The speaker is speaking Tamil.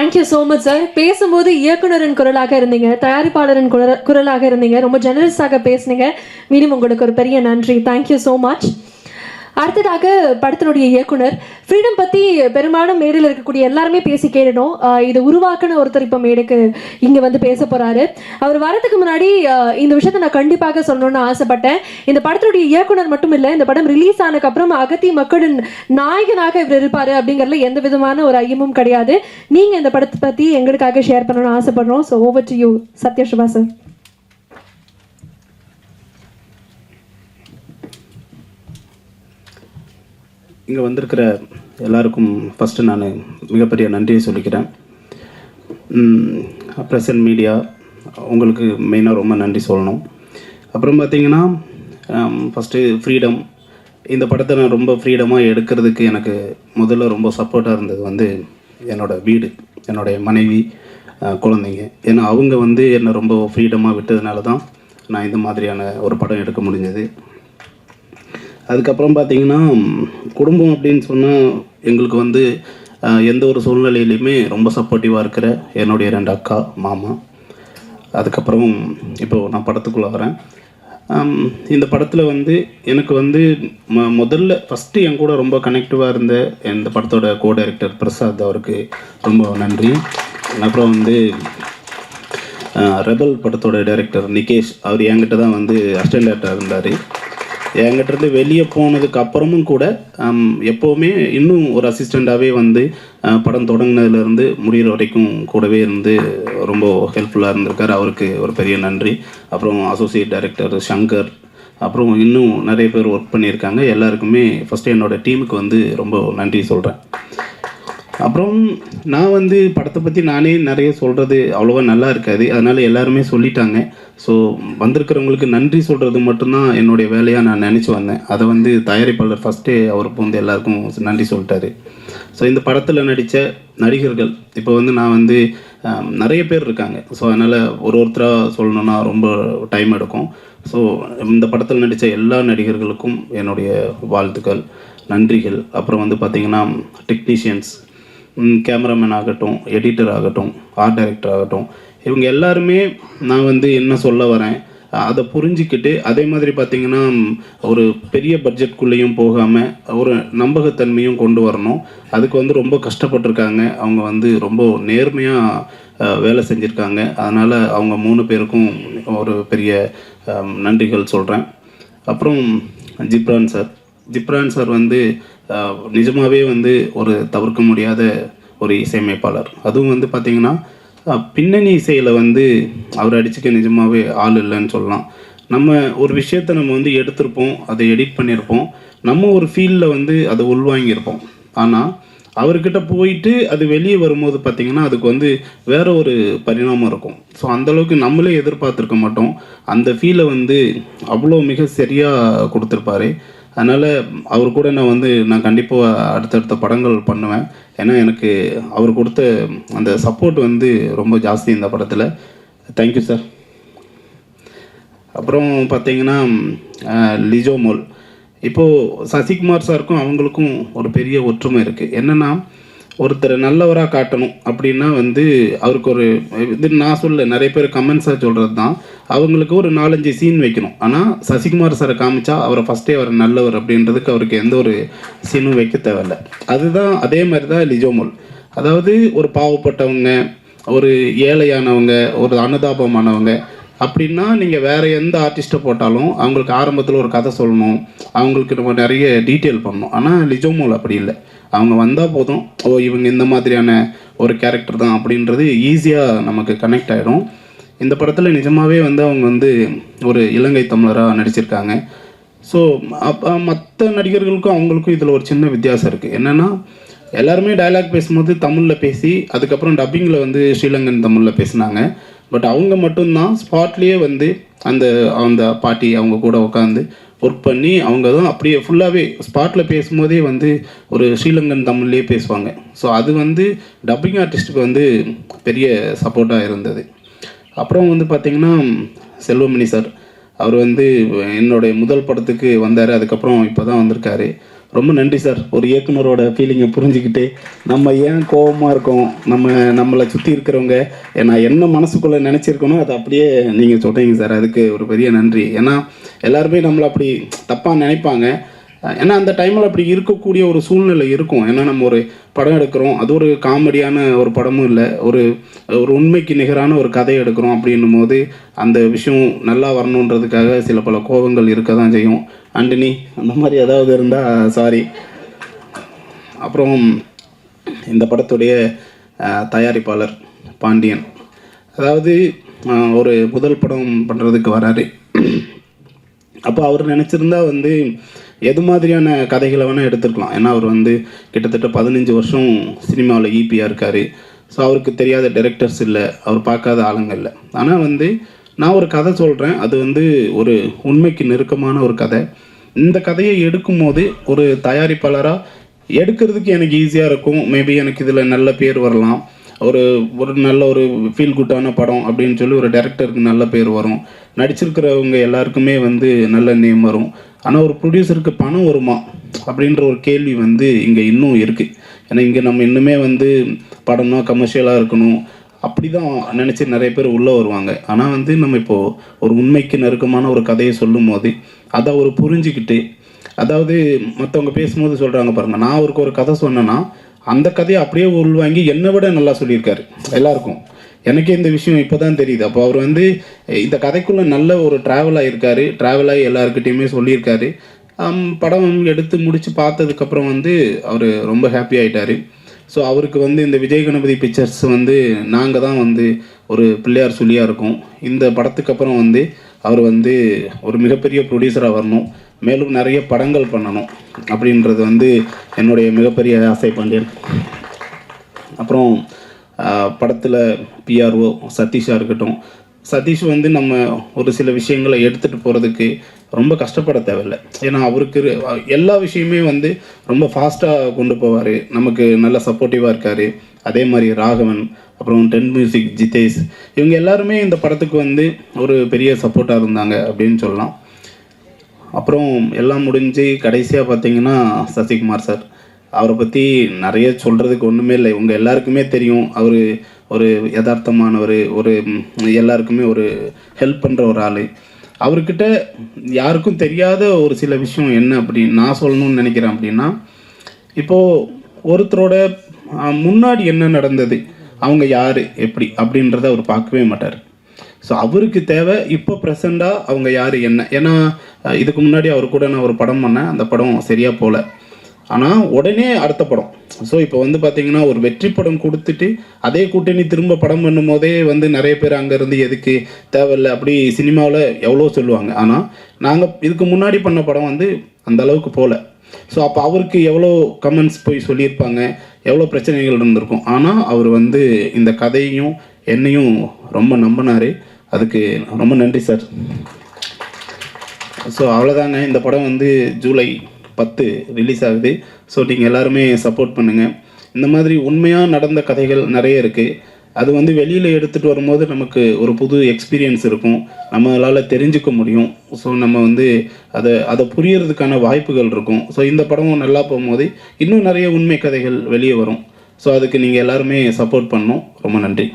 Thank you so much sir. பேசும்போது இயக்குனரின் குரலாக இருந்தீங்க, தயாரிப்பாளரின் குரலாக இருந்தீங்க, ரொம்ப ஜெனரஸாக பேசுனீங்க. மீண்டும் உங்களுக்கு ஒரு பெரிய நன்றி. Thank you so much. அடுத்ததாக படத்தினுடைய இயக்குனர் ஃப்ரீடம் பற்றி பெரும்பாலும் மேடையில் இருக்கக்கூடிய எல்லாருமே பேசி கேடணும். இது உருவாக்குன ஒருத்தர் இப்போ மேடைக்கு இங்கே வந்து பேச போகிறாரு. அவர் வரதுக்கு முன்னாடி இந்த விஷயத்தை நான் கண்டிப்பாக சொல்லணும்னு ஆசைப்பட்டேன். இந்த படத்தினுடைய இயக்குனர் மட்டும் இல்லை, இந்த படம் ரிலீஸ் ஆனதுக்கப்புறம் அகத்தி மக்களின் நாயகனாக இவர் இருப்பார் அப்படிங்கிறதுல எந்த விதமான ஒரு ஐயமும் கிடையாது. நீங்கள் இந்த படத்தை பற்றி எங்களுக்காக ஷேர் பண்ணணும்னு ஆசைப்படுறோம். So over to you Sathyasrapa sir. இங்கே வந்திருக்கிற எல்லாருக்கும் ஃபஸ்ட்டு நான் மிகப்பெரிய நன்றியை சொல்லிக்கிறேன். ப்ரெசன்ட் மீடியா உங்களுக்கு மெயினாக ரொம்ப நன்றி சொல்லணும். அப்புறம் பார்த்திங்கன்னா ஃபஸ்ட்டு ஃப்ரீடம், இந்த படத்தை நான் ரொம்ப ஃப்ரீடமாக எடுக்கிறதுக்கு எனக்கு முதல்ல ரொம்ப சப்போர்ட்டாக இருந்தது வந்து என்னோடய வீடு, என்னுடைய மனைவி, குழந்தைங்க. ஏன்னா அவங்க வந்து என்னை ரொம்ப ஃப்ரீடமாக விட்டதுனால தான் நான் இந்த மாதிரியான ஒரு படம் எடுக்க முடிஞ்சது. அதுக்கப்புறம் பார்த்திங்கன்னா குடும்பம் அப்படின்னு சொன்னால் எங்களுக்கு வந்து எந்த ஒரு சூழ்நிலையிலையுமே ரொம்ப சப்போர்ட்டிவாக இருக்கிற என்னுடைய 2 அக்கா, மாமா. அதுக்கப்புறம் இப்போது நான் படத்துக்குள்ளே வரேன். இந்த படத்தில் வந்து எனக்கு வந்து முதல்ல ஃபஸ்ட்டு என் கூட ரொம்ப கனெக்டிவாக இருந்த இந்த படத்தோட கோ டைரக்டர் பிரசாத், அவருக்கு ரொம்ப நன்றி. அப்புறம் வந்து ரெபல் படத்தோட டைரக்டர் நிகேஷ், அவர் என்கிட்ட தான் வந்து அசிஸ்டன்ட் டைரக்டராக இருந்தார். என்கிட்டருந்து வெளியே போனதுக்கு அப்புறமும் கூட எப்போவுமே இன்னும் ஒரு அசிஸ்டண்ட்டாகவே வந்து படம் தொடங்கினதுலேருந்து முடிகிற வரைக்கும் கூடவே இருந்து ரொம்ப ஹெல்ப்ஃபுல்லாக இருந்திருக்கார். அவருக்கு ஒரு பெரிய நன்றி. அப்புறம் அசோசியேட் டைரக்டர் சங்கர், அப்புறம் இன்னும் நிறைய பேர் ஒர்க் பண்ணியிருக்காங்க. எல்லாருக்குமே ஃபஸ்ட்டு என்னோடய டீமுக்கு வந்து ரொம்ப நன்றி சொல்கிறேன். அப்புறம் நான் வந்து படத்தை பற்றி நானே நிறைய சொல்கிறது அவ்வளோவா நல்லா இருக்காது, அதனால் எல்லாருமே சொல்லிட்டாங்க. ஸோ வந்திருக்கிறவங்களுக்கு நன்றி சொல்கிறது மட்டும்தான் என்னுடைய வேலையாக நான் நினச்சி வந்தேன். அதை வந்து தயாரிப்பாளர் ஃபஸ்ட்டே அவருக்கு வந்து எல்லாருக்கும் நன்றி சொல்லிட்டாரு. ஸோ இந்த படத்தில் நடித்த நடிகர்கள் இப்போ வந்து நான் வந்து நிறைய பேர் இருக்காங்க. ஸோ அதனால் ஒருத்தராக சொல்லணுன்னா ரொம்ப டைம் எடுக்கும். ஸோ இந்த படத்தில் நடித்த எல்லா நடிகர்களுக்கும் என்னுடைய வாழ்த்துக்கள், நன்றிகள். அப்புறம் வந்து பார்த்திங்கன்னா டெக்னீஷியன்ஸ், கேமராமேன் ஆகட்டும், எடிட்டர் ஆகட்டும், ஆர்ட் டைரக்டர் ஆகட்டும், இவங்க எல்லாருமே நான் வந்து என்ன சொல்ல வரேன் அதை புரிஞ்சிக்கிட்டு, அதே மாதிரி பார்த்திங்கன்னா ஒரு பெரிய பட்ஜெட்குள்ளேயும் போகாமல் ஒரு நம்பகத்தன்மையும் கொண்டு வரணும். அதுக்கு வந்து ரொம்ப கஷ்டப்பட்டிருக்காங்க. அவங்க வந்து ரொம்ப நேர்மையாக வேலை செஞ்சுருக்காங்க. அதனால் அவங்க 3 பேருக்கும் ஒரு பெரிய நன்றிகள் சொல்கிறேன். அப்புறம் ஜிப்ரான் சார் வந்து நிஜமாகவே வந்து ஒரு தவிர்க்க முடியாத ஒரு இசையமைப்பாளர். அதுவும் வந்து பார்த்திங்கன்னா பின்னணி இசையில் வந்து அவர் அடிச்சுக்க நிஜமாகவே ஆள் இல்லைன்னு சொல்லலாம். நம்ம ஒரு விஷயத்தை நம்ம வந்து எடுத்திருப்போம், அதை எடிட் பண்ணியிருப்போம், நம்ம ஒரு ஃபீல்டில் வந்து அதை உள்வாங்கியிருப்போம். ஆனால் அவர்கிட்ட போயிட்டு அது வெளியே வரும்போது பார்த்திங்கன்னா அதுக்கு வந்து வேறு ஒரு பரிணாமம் இருக்கும். ஸோ அந்தளவுக்கு நம்மளே எதிர்பார்த்துருக்க மாட்டோம். அந்த ஃபீலை வந்து அவ்வளோ மிக சரியாக கொடுத்துருப்பாரு. அதனால் அவர் கூட நான் கண்டிப்பாக அடுத்தடுத்த படங்கள் பண்ணுவேன். ஏன்னா எனக்கு அவர் கொடுத்த அந்த சப்போர்ட் வந்து ரொம்ப ஜாஸ்தி இந்த படத்தில். Thank you sir. அப்புறம் பார்த்திங்கன்னா லிஜோமோல், இப்போது சசிகுமார் சாருக்கும் அவங்களுக்கும் ஒரு பெரிய ஒற்றுமை இருக்குது. என்னென்னா ஒருத்தர் நல்லவராக காட்டணும் அப்படின்னா வந்து அவருக்கு ஒரு இது நான் சொல்ல நிறைய பேர் கமெண்ட்ஸாக சொல்கிறது தான், அவங்களுக்கு ஒரு 4-5 சீன் வைக்கணும். ஆனால் சசிகுமார் சாரை காமிச்சா அவரை ஃபஸ்ட்டே அவர் நல்லவர் அப்படின்றதுக்கு அவருக்கு எந்த ஒரு சீனும் வைக்க தேவையில்லை. அதுதான் அதே மாதிரி தான் லிஜோமோல். அதாவது ஒரு பாவப்பட்டவங்க, ஒரு ஏழையானவங்க, ஒரு அனுதாபமானவங்க அப்படின்னா நீங்கள் வேறு எந்த ஆர்டிஸ்ட்டை போட்டாலும் அவங்களுக்கு ஆரம்பத்தில் ஒரு கதை சொல்லணும், அவங்களுக்கு நம்ம நிறைய டீட்டெயில் பண்ணணும். ஆனால் லிஜோமோல் அப்படி இல்லை. அவங்க வந்தால் போதும், இவங்க இந்த மாதிரியான ஒரு கேரக்டர் தான் அப்படின்றது ஈஸியாக நமக்கு கனெக்ட் ஆகிடும். இந்த படத்தில் நிஜமாகவே வந்து அவங்க வந்து ஒரு இலங்கை தமிழராக நடிச்சிருக்காங்க. ஸோ மற்ற நடிகர்களுக்கும் அவங்களுக்கும் இதில் ஒரு சின்ன வித்தியாசம் இருக்குது. என்னென்னா எல்லாருமே டைலாக் பேசும்போது தமிழில் பேசி அதுக்கப்புறம் டப்பிங்கில் வந்து ஸ்ரீலங்கன் தமிழில் பேசினாங்க. பட் அவங்க மட்டும்தான் ஸ்பாட்லேயே வந்து அந்த அந்த பாட்டி அவங்க கூட உட்காந்து ஒர்க் பண்ணி அவங்க தான் அப்படியே ஃபுல்லாகவே ஸ்பாட்டில் பேசும்போதே வந்து ஒரு ஸ்ரீலங்கன் தமிழ்லேயே பேசுவாங்க. ஸோ அது வந்து டப்பிங் ஆர்டிஸ்ட்டுக்கு வந்து பெரிய சப்போர்ட்டாக இருந்தது. அப்புறம் வந்து பார்த்திங்கன்னா செல்வமணி சார், அவர் வந்து என்னுடைய முதல் படத்துக்கு வந்தார், அதுக்கப்புறம் இப்போ தான் வந்திருக்காரு. ரொம்ப நன்றி சார். ஒரு இயக்குனரோட ஃபீலிங்கை புரிஞ்சுக்கிட்டு நம்ம ஏன் கோபமாக இருக்கோம், நம்மளை சுற்றி இருக்கிறவங்க நான் என்ன மனசுக்குள்ளே நினச்சிருக்கணும் அதை அப்படியே நீங்கள் சொல்கிறீங்க சார். அதுக்கு ஒரு பெரிய நன்றி. ஏன்னா எல்லாருமே நம்மளை அப்படி தப்பாக நினைப்பாங்க. ஏன்னா அந்த டைமில் அப்படி இருக்கக்கூடிய ஒரு சூழ்நிலை இருக்கும். ஏன்னா நம்ம ஒரு படம் எடுக்கிறோம், அது ஒரு காமெடியான ஒரு படமும் இல்லை, ஒரு உண்மைக்கு நிகரான ஒரு கதை எடுக்கிறோம். அப்படின்னும் போது அந்த விஷயம் நல்லா வரணுன்றதுக்காக சில பல கோபங்கள் இருக்க தான் செய்யும். ஆண்டனி அந்த மாதிரி ஏதாவது இருந்தால் சாரி. அப்புறம் இந்த படத்துடைய தயாரிப்பாளர் பாண்டியன், அதாவது ஒரு முதல் படம் பண்ணுறதுக்கு வராரு. அப்போ அவர் நினச்சிருந்தா வந்து எது மாதிரியான கதைகளை வேணால் எடுத்துருக்கலாம். ஏன்னா அவர் வந்து கிட்டத்தட்ட 15 வருஷம் சினிமாவில் ஈபியாக இருக்கார். ஸோ அவருக்கு தெரியாத டைரக்டர்ஸ் இல்லை, அவர் பார்க்காத ஆளுங்க இல்லை. ஆனால் வந்து நான் ஒரு கதை சொல்கிறேன், அது வந்து ஒரு உண்மைக்கு நெருக்கமான ஒரு கதை. இந்த கதையை எடுக்கும்போது ஒரு தயாரிப்பாளராக எடுக்கிறதுக்கு எனக்கு ஈஸியாக இருக்கும். மேபி எனக்கு இதில் நல்ல பேர் வரலாம், ஒரு நல்ல ஒரு ஃபீல் குட்டான படம் அப்படின்னு சொல்லி ஒரு டைரக்டருக்கு நல்ல பேர் வரும், நடிச்சிருக்கிறவங்க எல்லாருக்குமே வந்து நல்ல நேம் வரும். ஆனால் ஒரு ப்ரொடியூசருக்கு பணம் வருமா அப்படின்ற ஒரு கேள்வி வந்து இங்கே இன்னும் இருக்குது. ஏன்னா இங்கே நம்ம இன்னுமே வந்து படம்னா கமர்ஷியலாக இருக்கணும் அப்படி தான் நினச்சி நிறைய பேர் உள்ளே வருவாங்க. ஆனால் வந்து நம்ம இப்போது ஒரு உண்மைக்கு நெருக்கமான ஒரு கதையை சொல்லும் போது அதை அவர் புரிஞ்சுக்கிட்டு, அதாவது மற்றவங்க பேசும்போது சொல்கிறாங்க பாருங்கள், நான் அவருக்கு ஒரு கதை சொன்னேன்னா அந்த கதையை அப்படியே உள்வாங்கி என்னை விட நல்லா சொல்லியிருக்காரு எல்லாருக்கும். எனக்கே இந்த விஷயம் இப்போ தான் தெரியுது. அப்போ அவர் வந்து இந்த கதைக்குள்ளே நல்ல ஒரு ட்ராவலாகி எல்லாருக்கிட்டையுமே சொல்லியிருக்காரு. படம் எடுத்து முடித்து பார்த்ததுக்கப்புறம் வந்து அவர் ரொம்ப ஹாப்பி ஆகிட்டார். ஸோ அவருக்கு வந்து இந்த விஜய் கணபதி பிக்சர்ஸ் வந்து நாங்கள் தான் வந்து ஒரு பிள்ளையார் சொல்லியாக இருக்கோம். இந்த படத்துக்கு அப்புறம் வந்து அவர் வந்து ஒரு மிகப்பெரிய ப்ரொடியூசராக வரணும், மேலும் நிறைய படங்கள் பண்ணணும் அப்படின்றது வந்து என்னுடைய மிகப்பெரிய ஆசை. பாண்டியன் அப்புறம் படத்தில் பிஆர்ஓ சதீஷாக இருக்கட்டும். சதீஷ் வந்து நம்ம ஒரு சில விஷயங்களை எடுத்துகிட்டு போகிறதுக்கு ரொம்ப கஷ்டப்பட தேவையில்லை. ஏன்னா அவருக்கு எல்லா விஷயமே வந்து ரொம்ப ஃபாஸ்ட்டாக கொண்டு போவார், நமக்கு நல்ல சப்போர்ட்டிவாக இருக்கார். அதே மாதிரி ராகவன், அப்புறம் டென் மியூசிக் ஜிதேஷ், இவங்க எல்லாருமே இந்த படத்துக்கு வந்து ஒரு பெரிய சப்போர்ட்டாக இருந்தாங்க அப்படின்னு சொல்லலாம். அப்புறம் எல்லாம் முடிஞ்சு கடைசியாக பார்த்தீங்கன்னா சசிகுமார் சார், அவரை பற்றி நிறைய சொல்கிறதுக்கு ஒன்றுமே இல்லை. உங்கள் எல்லாருக்குமே தெரியும், அவர் ஒரு யதார்த்தமானவர், எல்லாருக்குமே ஒரு ஹெல்ப் பண்ணுற ஒரு ஆள். அவர்கிட்ட யாருக்கும் தெரியாத ஒரு சில விஷயம் என்ன அப்படின்னு நான் சொல்லணும்னு நினைக்கிறேன். அப்படின்னா இப்போது ஒருத்தரோட முன்னாடி என்ன நடந்தது, அவங்க யார் எப்படி அப்படின்றத அவர் பார்க்கவே மாட்டார். ஸோ அவருக்கு தேவை இப்போ ப்ரெசண்டாக அவங்க யார் என்ன. ஏன்னா இதுக்கு முன்னாடி அவர் கூட நான் ஒரு படம் பண்ணேன், அந்த படம் சரியாக போகல, ஆனால் உடனே அடுத்த படம். ஸோ இப்போ வந்து பார்த்திங்கன்னா ஒரு வெற்றி படம் கொடுத்துட்டு அதே கூட்டணி திரும்ப படம் பண்ணும் போதே வந்து நிறைய பேர் அங்கேருந்து எதுக்கு தேவையில்லை அப்படி சினிமாவில் எவ்வளோ சொல்லுவாங்க. ஆனால் நாங்கள் இதுக்கு முன்னாடி பண்ண படம் வந்து அந்த அளவுக்கு போகல. ஸோ அப்போ அவருக்கு எவ்வளோ கமெண்ட்ஸ் போய் சொல்லியிருப்பாங்க, எவ்வளோ பிரச்சனைகள் இருந்திருக்கும். ஆனால் அவர் வந்து இந்த கதையும் என்னையும் ரொம்ப நம்பினார். அதுக்கு ரொம்ப நன்றி சார். ஸோ அவ்வளோதாங்க. இந்த படம் வந்து ஜூலை 10 ரிலீஸ் ஆகுது. ஸோ நீங்கள் எல்லாருமே சப்போர்ட் பண்ணுங்கள். இந்த மாதிரி உண்மையாக நடந்த கதைகள் நிறைய இருக்குது. அது வந்து வெளியில் எடுத்துகிட்டு வரும்போது நமக்கு ஒரு புது எக்ஸ்பீரியன்ஸ் இருக்கும், நம்மளால் தெரிஞ்சுக்க முடியும். ஸோ நம்ம வந்து அதை புரியறதுக்கான வாய்ப்புகள் இருக்கும். ஸோ இந்த படமும் நல்லா போகும்போது இன்னும் நிறைய உண்மை கதைகள் வெளியே வரும். ஸோ அதுக்கு நீங்கள் எல்லாருமே சப்போர்ட் பண்ணணும். ரொம்ப நன்றி.